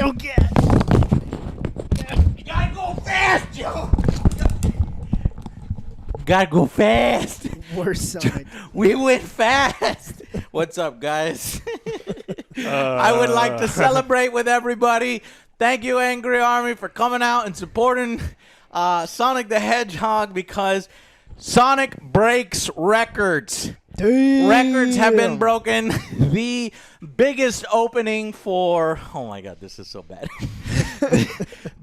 Okay. You gotta go fast, Joe. Gotta go fast. Worst Sonic. We went fast. What's up, guys? I would like to celebrate with everybody. Thank you, Angry Army, for coming out and supporting Sonic the Hedgehog, because Sonic breaks records. Damn. Records have been broken. The biggest opening for... Oh, my God, this is so bad.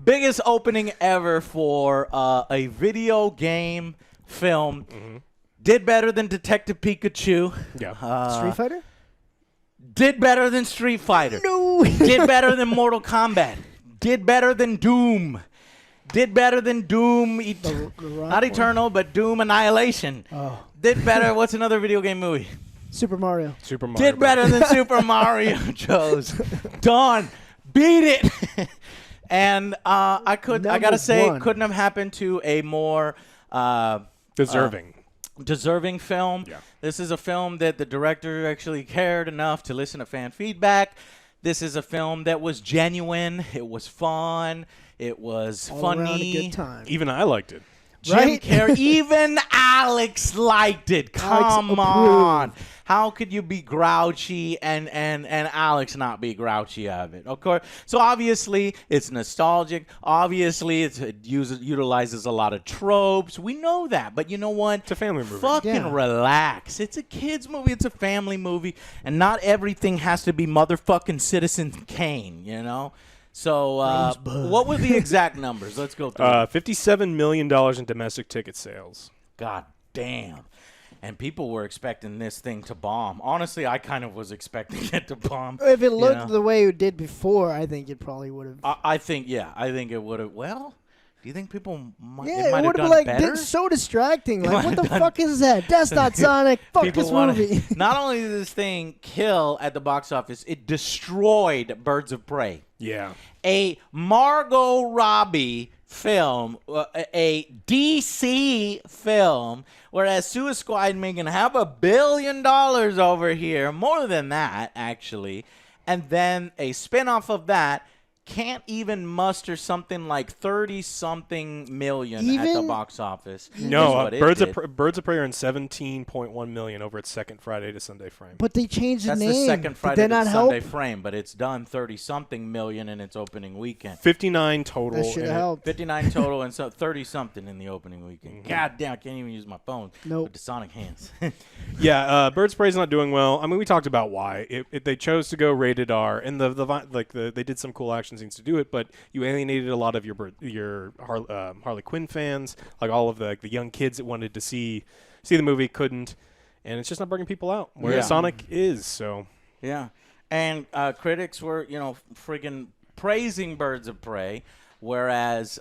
Biggest opening ever for a video game film. Mm-hmm. Did better than Detective Pikachu. Yeah. Street Fighter? Did better than Street Fighter. No. Did better than Mortal Kombat. Did better than Doom. Did better than Doom. Not Eternal, but Doom Annihilation. Oh. Did better. What's another video game movie? Super Mario. Super Mario. Did better than Super Mario. Joe's done. Beat it. And I gotta say, it couldn't have happened to a more deserving film. Yeah. This is a film that the director actually cared enough to listen to fan feedback. This is a film that was genuine. It was fun. It was All around funny. a good time. Even I liked it. Jim Right? Carrey, even Alex liked it. Come on. How could you be grouchy and Alex not be grouchy of it? Of course. So obviously it's nostalgic. Obviously it utilizes a lot of tropes. We know that. But you know what? It's a family movie. Fucking relax. It's a kid's movie. It's a family movie. And not everything has to be motherfucking Citizen Kane, you know? So what were the exact numbers? Let's go through it. $57 million in domestic ticket sales. God damn. And people were expecting this thing to bomb. Honestly, I kind of was expecting it to bomb. If it looked the way it did before, I think it probably would have. I think it would have. Well, do you think people might It have would done have better? so distracting. Like, might what the have fuck is that? That's not Sonic. Fuck People this wanna- movie. Not only did this thing kill at the box office, it destroyed Birds of Prey. Yeah. A Margot Robbie film, a DC film, whereas Suicide Squad making $500 million over here, more than that, actually, and then a spinoff of that can't even muster something like 30-something million at the box office. No, Birds of Prey are in 17.1 million over its second Friday to Sunday frame. But they changed the That's name. the second Did Friday that to not Sunday help? frame, but it's done 30-something million in its opening weekend. 59 total. That should and have helped. 59 total and so 30-something in the opening weekend. God damn, I can't even use my phone Nope. with the Sonic hands. Yeah, Birds of Prey's not doing well. I mean, we talked about why. They chose to go rated R, and they did some cool action scenes to do it, but you alienated a lot of your Harley Quinn fans, like all of the young kids that wanted to see the movie couldn't, and it's just not bringing people out. Whereas Sonic is, so. Yeah, and critics were, friggin' praising Birds of Prey, whereas,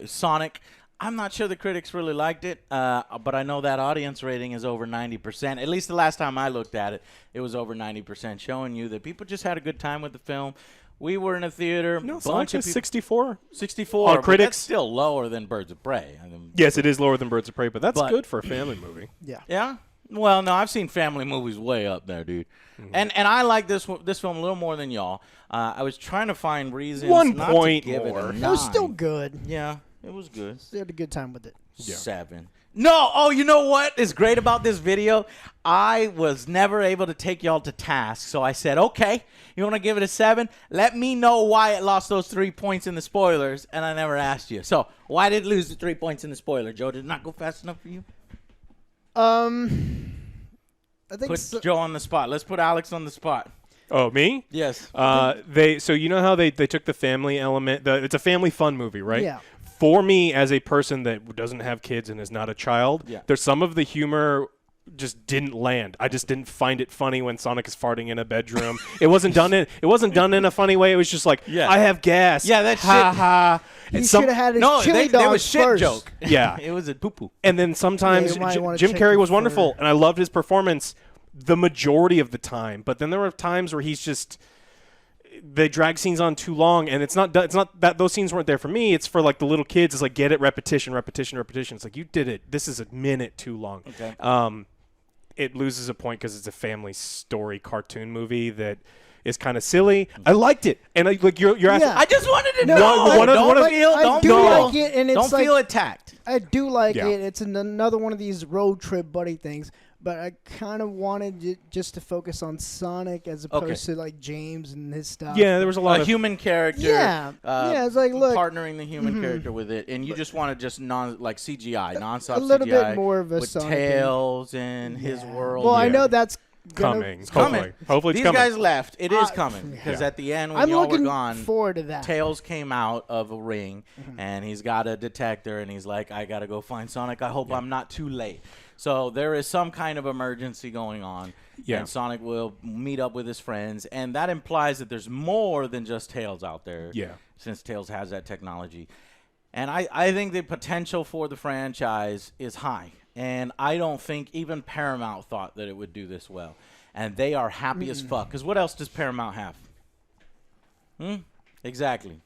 Sonic, I'm not sure the critics really liked it, but I know that audience rating is over 90%. At least the last time I looked at it, it was over 90%, showing you that people just had a good time with the film. We were in a theater. No, bunch Sonic of is people, 64. 64. On but critics. That's still lower than Birds of Prey. Yes, it is lower than Birds of Prey, but that's good for a family movie. Yeah. Yeah? Well, no, I've seen family movies way up there, dude. Mm-hmm. And I like this film a little more than y'all. I was trying to find reasons 1 not point to give more. it a 9. It was still good. Yeah, it was good. They had a good time with it. Yeah. 7. No, oh, you know what is great about this video? I was never able to take y'all to task, so I said, okay, you want to give it a 7? Let me know why it lost those 3 points in the spoilers, and I never asked you. So, why did it lose the 3 points in the spoiler, Joe? Did it not go fast enough for you? I think Put Joe on the spot. Let's put Alex on the spot. Oh, me? Yes. So you know how they took the family element? It's a family fun movie, right? Yeah. For me, as a person that doesn't have kids and is not a child, there's some of the humor just didn't land. I just didn't find it funny when Sonic is farting in a bedroom. It wasn't done in a funny way. It was just like, I have gas. Yeah, that ha shit. ha. He should have had his chili there dogs was shit first. joke. Yeah. It was a poo-poo. And then sometimes you might wanna Jim check Carrey your was wonderful, fur. and I loved his performance the majority of the time. But then there were times where he's just they drag scenes on too long, and it's not that those scenes weren't there for me. It's for like the little kids. It's like get it, repetition. It's like you did it. This is a minute too long. Okay. It loses a point because it's a family story cartoon movie that is kind of silly. I liked it, and you're asking. Yeah. I just wanted to No, know. I- Don't do feel, like it, and it's don't like- feel attacked. I do like Yeah. it. It's another one of these road trip buddy things. But I kind of wanted it just to focus on Sonic as opposed to like James and his stuff. Yeah, there was a lot A of human character. Yeah. Yeah, it's like, look. partnering the human character with it, and you just want to just CGI, nonstop A little CGI bit more of a with Sonic Tails and his world. Well, I Yeah. know that's gonna, coming. coming. Hopefully, it's These coming. guys left. It is coming because Yeah. at the end when I'm y'all were looking gone, forward to that. Tails came out of a ring, and he's got a detector, and he's like, I got to go find Sonic. I hope I'm not too late. So there is some kind of emergency going on, Yeah. and Sonic will meet up with his friends, and that implies that there's more than just Tails out there, Yeah. since Tails has that technology. And I think the potential for the franchise is high, and I don't think even Paramount thought that it would do this well. And they are happy as fuck, because what else does Paramount have? Exactly.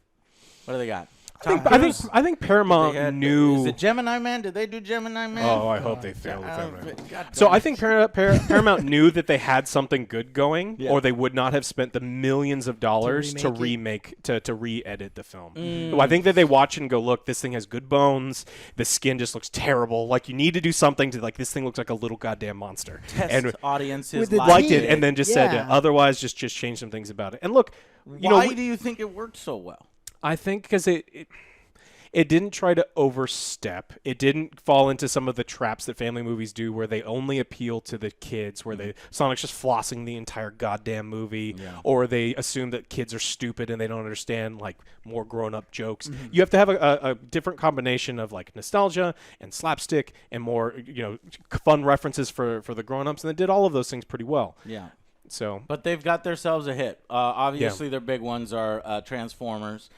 What do they got? I think Paramount knew. Is it Gemini Man? Did they do Gemini Man? Oh, I hope they failed with that. God So damn I it. think Paramount knew that they had something good going, Yeah. or they would not have spent the millions of dollars to re-edit the film. I think that they watch and go, look, this thing has good bones. The skin just looks terrible. Like, you need to do something to, like, this thing looks like a little goddamn monster. Test And audiences With the liked teeth. it, and then just said, Yeah. otherwise, just change some things about it. And look, Why do you think it worked so well? I think because it didn't try to overstep. It didn't fall into some of the traps that family movies do where they only appeal to the kids, where Sonic's just flossing the entire goddamn movie, or they assume that kids are stupid and they don't understand like more grown-up jokes. You have to have a different combination of like nostalgia and slapstick and more, fun references for the grown-ups, and they did all of those things pretty well. Yeah. So, But they've got themselves a hit. Obviously, their big ones are Transformers,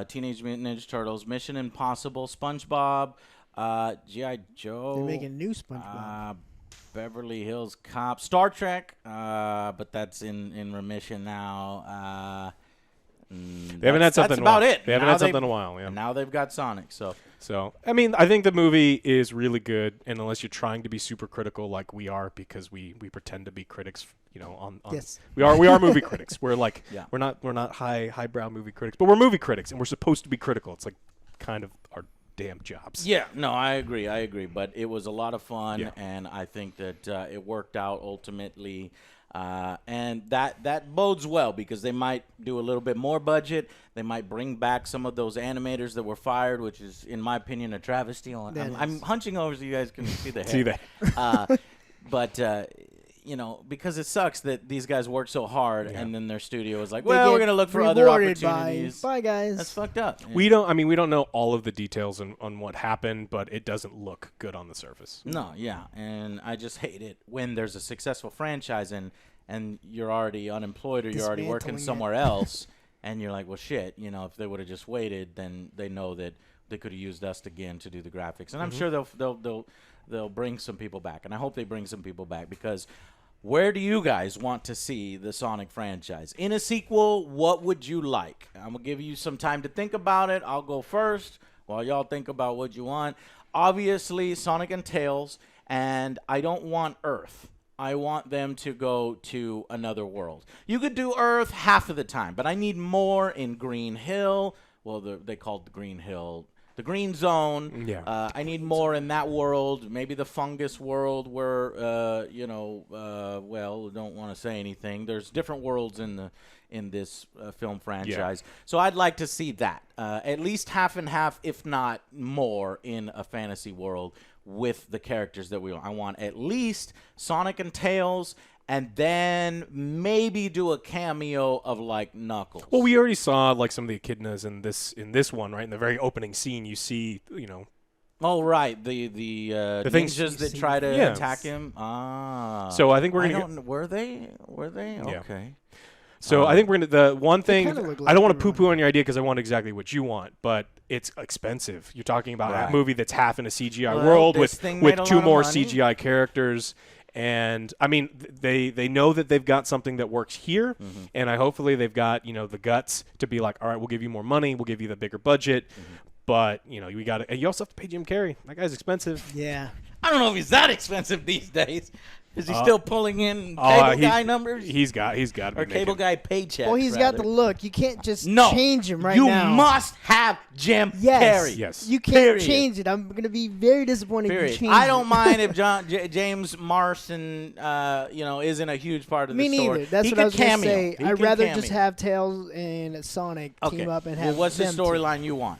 Teenage Mutant Ninja Turtles, Mission Impossible, SpongeBob, G.I. Joe. They're making new SpongeBob. Beverly Hills Cop, Star Trek, but that's in remission now. they haven't had something That's in a while. about it. They haven't Now had something in a while, yeah. And now they've got Sonic, so. So, I mean, I think the movie is really good, and unless you're trying to be super critical like we are, because we pretend to be critics, on Yes. we are movie critics. We're like Yeah. we're not highbrow movie critics, but we're movie critics, and we're supposed to be critical. It's like kind of our damn jobs. Yeah, no, I agree. But it was a lot of fun, Yeah. and I think that it worked out ultimately. And that bodes well because they might do a little bit more budget. They might bring back some of those animators that were fired, which is, in my opinion, a travesty. I'm hunching over so you guys can see the hair. See that? But because it sucks that these guys work so hard, and then their studio is like, They well, we're get gonna look for other rewarded opportunities. Bye, guys. That's fucked up. We don't know all of the details on what happened, but it doesn't look good on the surface. No, yeah, and I just hate it when there's a successful franchise and you're already unemployed or you're already working Dismantling it. somewhere else, and you're like, well, shit, if they would have just waited, then they know that they could have used us again to do the graphics, and I'm sure they'll bring some people back, and I hope they bring some people back because. Where do you guys want to see the Sonic franchise? In a sequel, what would you like? I'm going to give you some time to think about it. I'll go first while y'all think about what you want. Obviously, Sonic and Tails, and I don't want Earth. I want them to go to another world. You could do Earth half of the time, but I need more in Green Hill. Well, they called the Green Hill the Green Zone. Yeah. I need more in that world. Maybe the fungus world where, don't want to say anything. There's different worlds in this film franchise. So I'd like to see that. At least half and half, if not more, in a fantasy world with the characters that I want. At least Sonic and Tails, and then maybe do a cameo of like Knuckles. Well, we already saw like some of the echidnas in this one, right? In the very opening scene, you see, Oh right, the things ninjas that try to Yeah. attack him. Ah. So I think we're gonna. Were they? Yeah. Okay. So I think we're gonna. The one thing kinda look I like don't want they to were poo-poo on your idea because I want exactly what you want, but it's expensive. You're talking about Right. a movie that's half in a CGI Well, world this with thing made a two lot of more money. CGI characters. And I mean, they know that they've got something that works here, and hopefully they've got the guts to be like, all right, we'll give you more money, we'll give you the bigger budget, but we got to. And you also have to pay Jim Carrey. That guy's expensive. Yeah. I don't know if he's that expensive these days. Is he still pulling in Oh, cable guy numbers? He's got to or be cable making- guy paychecks. Well, he's got the look. You can't just change him right you now. You must have Jim Carrey. Yes. You can't change it. I'm going to be very disappointed if you change it. I don't mind if James Marsden, isn't a huge part of the story. Me neither. That's he what I was going to cameo. say. I'd rather just have Tails and Sonic team up and have Well, what's the them storyline you want?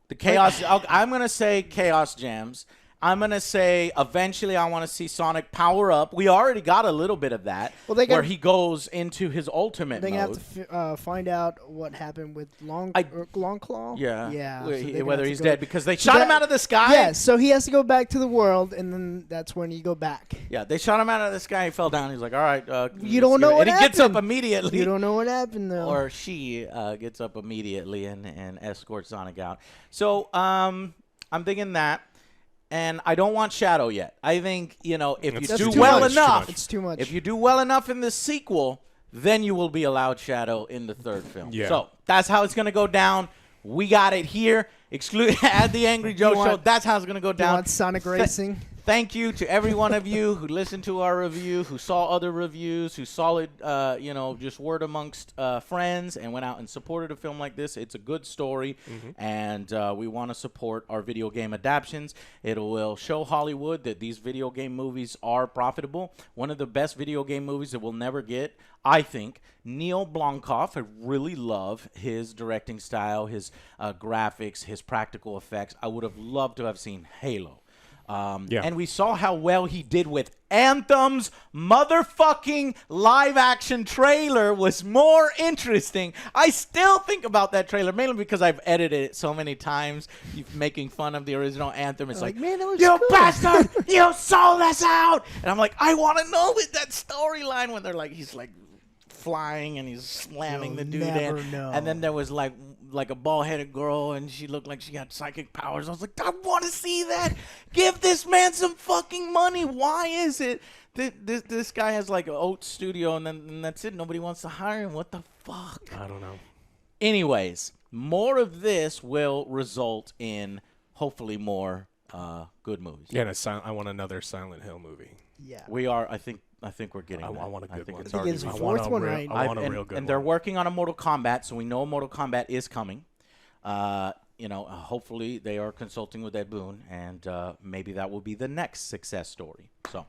The Chaos. I'm going to say Chaos Gems. I'm going to say eventually I want to see Sonic power up. We already got a little bit of that where he goes into his ultimate mode. They have to find out what happened with Long Claw. Yeah. So whether he's dead because they shot him out of the sky. Yeah, so he has to go back to the world, and then that's when you go back. Yeah, they shot him out of the sky. He fell down. He's like, all right. You don't know what happened. And he gets up immediately. You don't know what happened, though. Or she gets up immediately and escorts Sonic out. So I'm thinking that. And I don't want Shadow yet. I think, if you do well enough, it's too much. If you do well enough in the sequel, then you will be allowed Shadow in the third film. Yeah. So that's how it's going to go down. We got it here. At the Angry Joe Show, that's how it's going to go down. You want Sonic Racing? Thank you to every one of you who listened to our review, who saw other reviews, who saw it, just word amongst friends and went out and supported a film like this. It's a good story, and we want to support our video game adaptions. It will show Hollywood that these video game movies are profitable. One of the best video game movies that we'll never get, I think, Neil Blomkamp. I really love his directing style, his graphics, his practical effects. I would have loved to have seen Halo. And we saw how well he did with Anthem's motherfucking live-action trailer was more interesting. I still think about that trailer, mainly because I've edited it so many times, making fun of the original Anthem. It's like, man, you good. Bastard, you sold us out! And I'm like, I want to know with that storyline when they're like, he's like flying and he's slamming the dude in. Know. And then there was like a bald-headed girl, and she looked like she had psychic powers. I was like, I want to see that. Give this man some fucking money. Why is it that this guy has like an oat studio, and that's it? Nobody wants to hire him. What the fuck? I don't know. Anyways, more of this will result in hopefully more good movies. Yeah, and I want another Silent Hill movie. Yeah. We are, I think we're getting that. I want a good one. I think it's the fourth one, right? I want a real good one. And they're working on a Mortal Kombat, so we know Mortal Kombat is coming. Hopefully they are consulting with Ed Boon, and maybe that will be the next success story. So,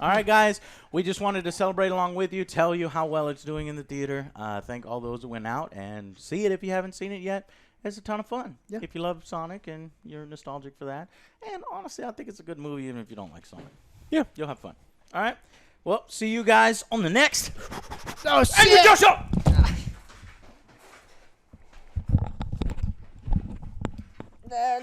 all right, guys, we just wanted to celebrate along with you, tell you how well it's doing in the theater. Thank all those who went out and see it if you haven't seen it yet. It's a ton of fun if you love Sonic and you're nostalgic for that. And honestly, I think it's a good movie even if you don't like Sonic. Yeah. You'll have fun. All right. Well, see you guys on the next Angry Joe Show. No.